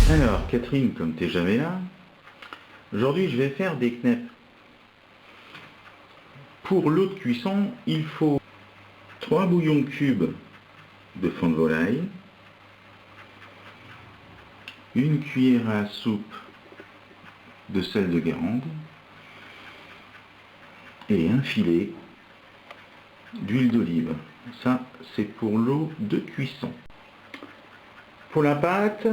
Alors, Catherine, comme t'es jamais là, aujourd'hui je vais faire des knèpes. Pour l'eau de cuisson, il faut 3 bouillons cubes de fond de volaille, une cuillère à soupe de sel de Guérande et un filet d'huile d'olive. Ça, c'est pour l'eau de cuisson. Pour la pâte,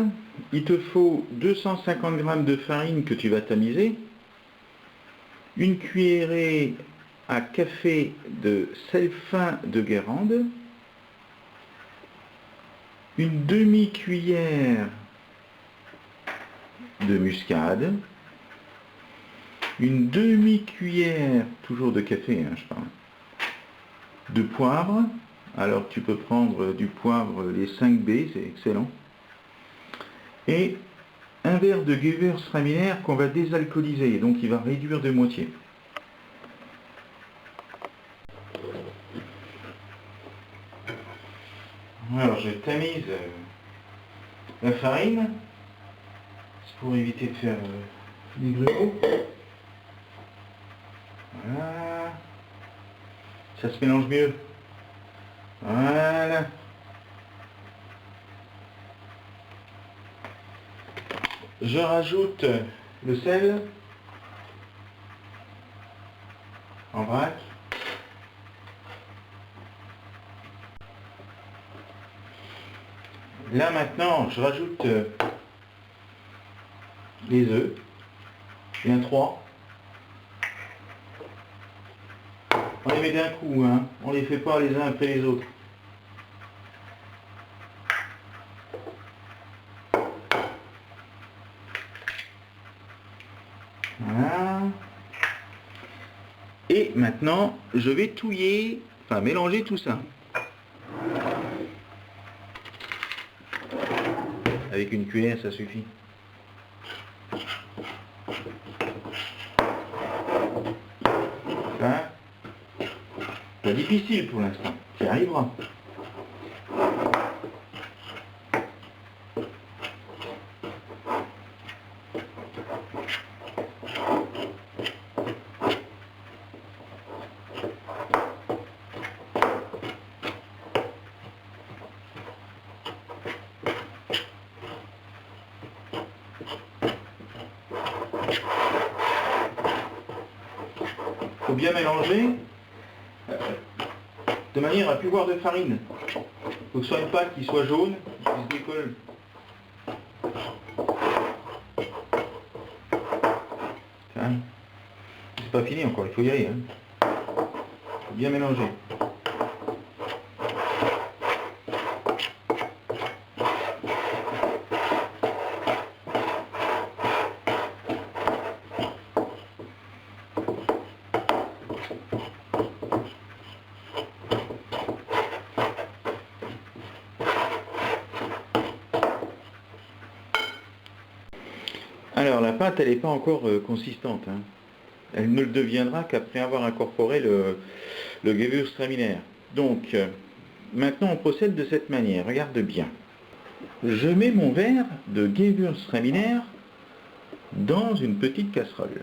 il te faut 250 g de farine que tu vas tamiser, une cuillerée à café de sel fin de Guérande, une demi-cuillère de muscade, une demi-cuillère, toujours de café, je parle, de poivre. Alors tu peux prendre du poivre, les 5B, c'est excellent. Et un verre de Gewürztraminer qu'on va désalcooliser, donc il va réduire de moitié. Alors je tamise la farine, c'est pour éviter de faire des grumeaux. Voilà. Ça se mélange mieux. Voilà. Je rajoute le sel en vrac. Là maintenant, je rajoute les œufs. Bien 3. On les met d'un coup, hein. On les fait pas les uns après les autres. Voilà. Et maintenant, je vais touiller, enfin mélanger tout ça. Avec une cuillère, ça suffit. Ça, c'est difficile pour l'instant. Tu y arriveras. Faut bien mélanger de manière à plus boire de farine. Faut que ce soit une pâte qui soit jaune, qui se décolle. C'est pas fini encore, il faut y aller. Faut bien mélanger. Alors la pâte, elle n'est pas encore consistante. Elle ne le deviendra qu'après avoir incorporé le Gewürztraminer. Donc maintenant on procède de cette manière. Regarde bien. Je mets mon verre de Gewürztraminer dans une petite casserole.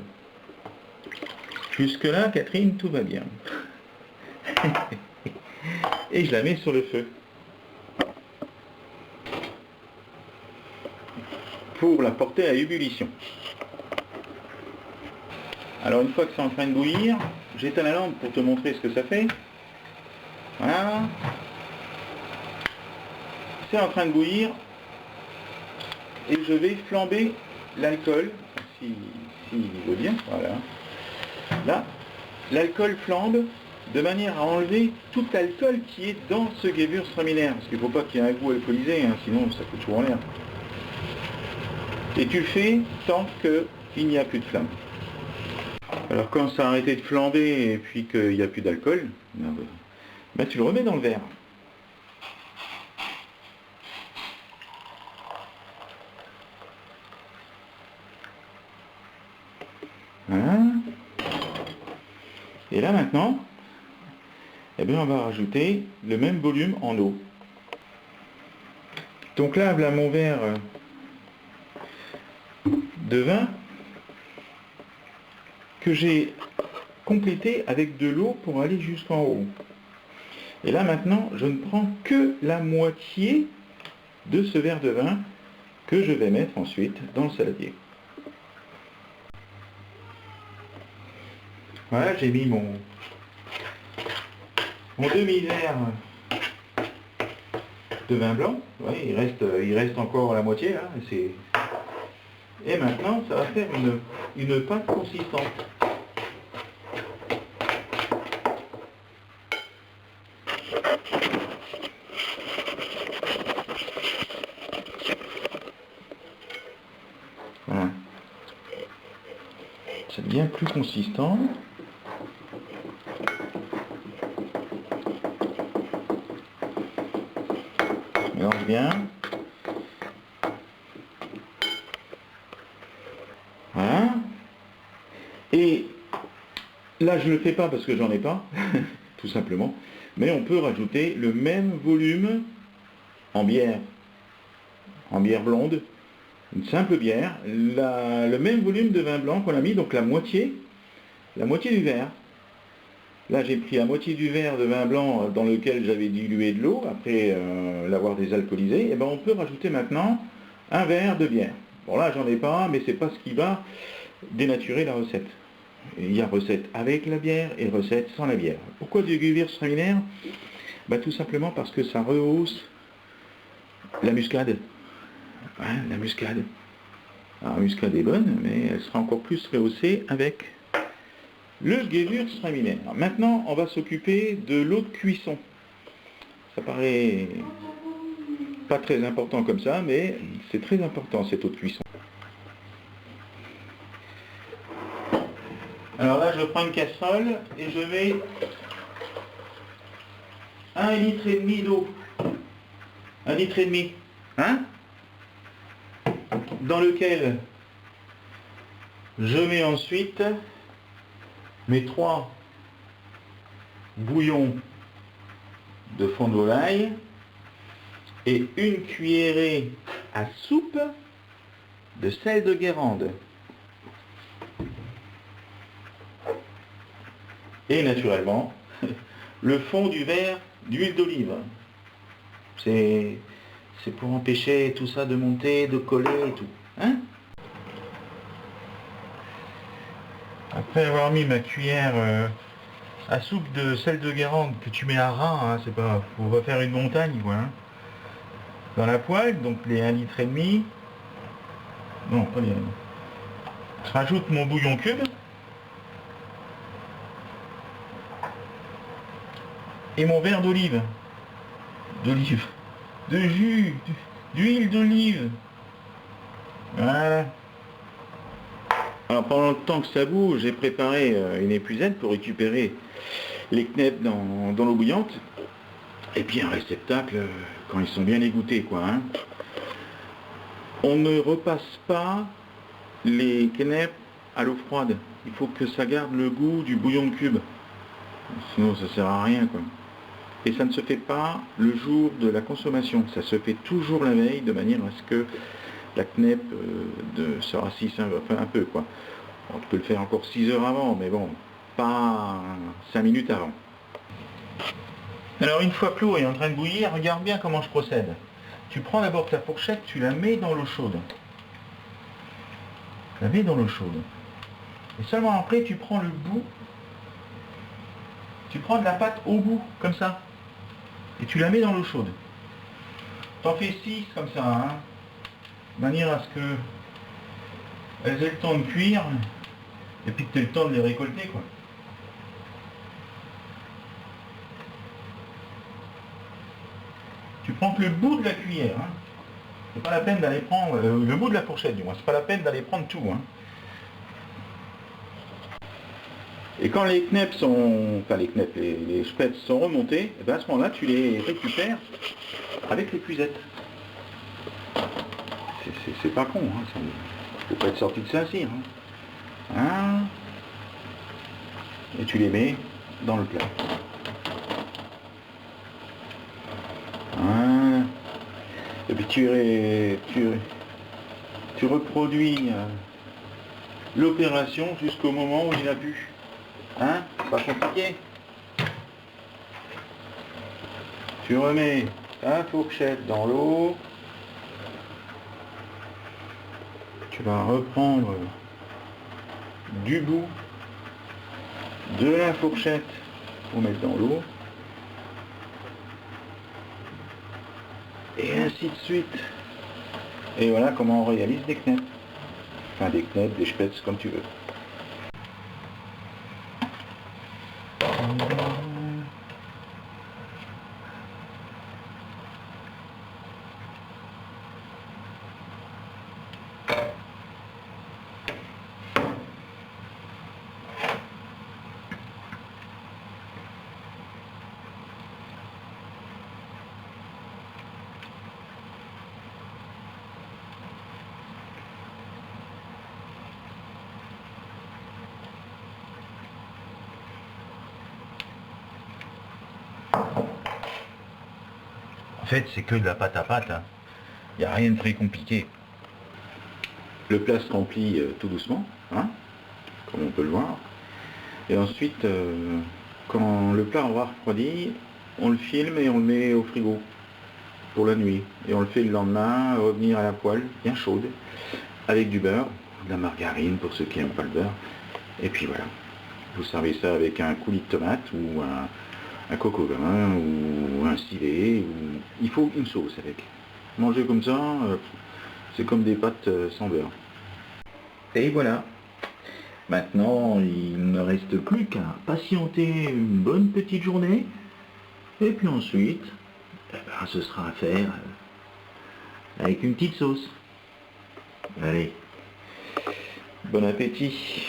Jusque là, Catherine, tout va bien. Et je la mets sur le feu. Pour la porter à ébullition. Alors une fois que c'est en train de bouillir, j'éteins la lampe pour te montrer ce que ça fait. Voilà. C'est en train de bouillir et je vais flamber l'alcool, s'il veut bien, voilà. Là, l'alcool flambe de manière à enlever tout l'alcool qui est dans ce Gewürztraminer, parce qu'il ne faut pas qu'il y ait un goût alcoolisé, sinon ça coûte toujours en l'air. Et tu le fais tant qu'il n'y a plus de flamme. Alors quand ça a arrêté de flamber et puis qu'il n'y a plus d'alcool, ben, tu le remets dans le verre. Voilà. Et là maintenant, eh bien, on va rajouter le même volume en eau. Donc là, voilà mon verre de vin que j'ai complété avec de l'eau pour aller jusqu'en haut. Et là maintenant, je ne prends que la moitié de ce verre de vin que je vais mettre ensuite dans le saladier. Voilà, j'ai mis mon demi-verre de vin blanc. Ouais, il reste encore la moitié là. Et maintenant, ça va faire une pâte consistante. Voilà. Ça devient plus consistant. Mélange bien. Voilà. Et là, je ne le fais pas parce que j'en ai pas, tout simplement. Mais on peut rajouter le même volume en bière blonde, une simple bière, le même volume de vin blanc qu'on a mis, donc la moitié du verre. Là, j'ai pris la moitié du verre de vin blanc dans lequel j'avais dilué de l'eau, après l'avoir désalcoolisé. Et ben, on peut rajouter maintenant un verre de bière. Bon, là, j'en ai pas, mais c'est pas ce qui va dénaturer la recette. Il y a recette avec la bière et recette sans la bière. Pourquoi du Gewürztraminer? Ben, tout simplement parce que ça rehausse la muscade. Hein, la muscade. Alors, la muscade est bonne, mais elle sera encore plus rehaussée avec le Gewürztraminer. Maintenant, on va s'occuper de l'eau de cuisson. Ça paraît pas très important comme ça, mais c'est très important cette eau de cuisson. Alors là, je prends une casserole et je mets 1,5 litre d'eau. 1,5 litre. Hein? Dans lequel je mets ensuite mes 3 bouillons de fond de volaille et une cuillerée à soupe de sel de Guérande. Et naturellement, le fond du verre d'huile d'olive. C'est pour empêcher tout ça de monter, de coller et tout. Hein? Après avoir mis ma cuillère à soupe de sel de Guérande que tu mets à ras, hein, c'est pas, on va faire une montagne quoi. Hein, dans la poêle, donc les 1,5 litre. Non, pas les. Je rajoute mon bouillon cube. Et mon verre d'olive. De jus, d'huile d'olive. Voilà. Alors pendant le temps que ça bout, j'ai préparé une épuisette pour récupérer les knèpes dans l'eau bouillante. Et puis un réceptacle quand ils sont bien égouttés quoi. Hein. On ne repasse pas les knèpes à l'eau froide. Il faut que ça garde le goût du bouillon de cube. Sinon ça sert à rien quoi. Et ça ne se fait pas le jour de la consommation. Ça se fait toujours la veille de manière à ce que la knepp se rassisse un peu quoi. On peut le faire encore 6 heures avant, mais bon, pas 5 minutes avant. Alors une fois que l'eau est en train de bouillir, regarde bien comment je procède. Tu prends d'abord ta fourchette, tu la mets dans l'eau chaude. La mets dans l'eau chaude. Et seulement après tu prends le bout. Tu prends de la pâte au bout, comme ça. Et tu la mets dans l'eau chaude. T'en fais 6 comme ça, hein, de manière à ce que elles aient le temps de cuire et puis que tu aies le temps de les récolter quoi. Tu prends que le bout de la cuillère, hein. C'est pas la peine d'aller prendre le bout de la fourchette du moins, c'est pas la peine d'aller prendre tout. Hein. Et quand les knèpes sont, enfin les spettes sont remontées, et ben à ce moment-là tu les récupères avec l'épuisette. C'est pas con, hein, ça faut pas être sorti de Saint-Cyr. Hein. Hein. Et tu les mets dans le plat. Hein. Et puis tu reproduis l'opération jusqu'au moment où il a pu. Hein? Pas compliqué. Tu remets ta fourchette dans l'eau. Tu vas reprendre du bout de la fourchette pour mettre dans l'eau. Et ainsi de suite. Et voilà comment on réalise des knèpes. Enfin des knèpes, des spätzle, comme tu veux. En fait, c'est que de la pâte à pâte. Hein. Il n'y a rien de très compliqué. Le plat se remplit tout doucement, hein, comme on peut le voir. Et ensuite, quand le plat aura refroidi, on le filme et on le met au frigo pour la nuit. Et on le fait le lendemain revenir à la poêle, bien chaude, avec du beurre, de la margarine pour ceux qui n'aiment pas le beurre. Et puis voilà. Vous servez ça avec un coulis de tomate ou un coco vin ou un civet. Ou... Il faut une sauce avec. Manger comme ça, c'est comme des pâtes sans beurre. Et voilà. Maintenant, il ne reste plus qu'à patienter une bonne petite journée. Et puis ensuite, eh ben, ce sera à faire avec une petite sauce. Allez, bon appétit.